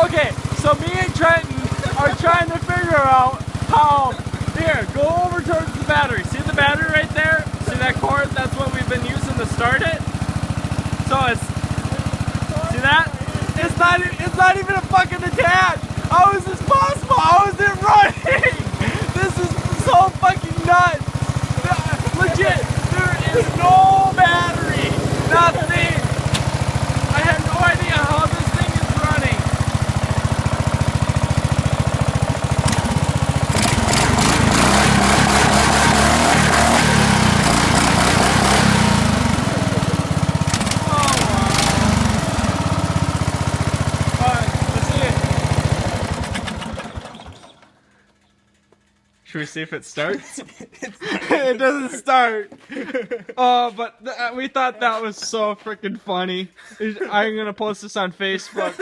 Okay, so me and Trenton are trying to figure out how. Here, go over towards the battery. See the battery right there? See that cord? That's what we've been using to start it. So it's. See that? It's not even a fucking attached. How is this possible? How is it running? This is so fucking nuts. Legit, there is no battery. Nothing. I have no idea how this thing is running. Should we see if it starts? It doesn't start. Oh, but we thought that was so freaking funny. I'm gonna post this on Facebook.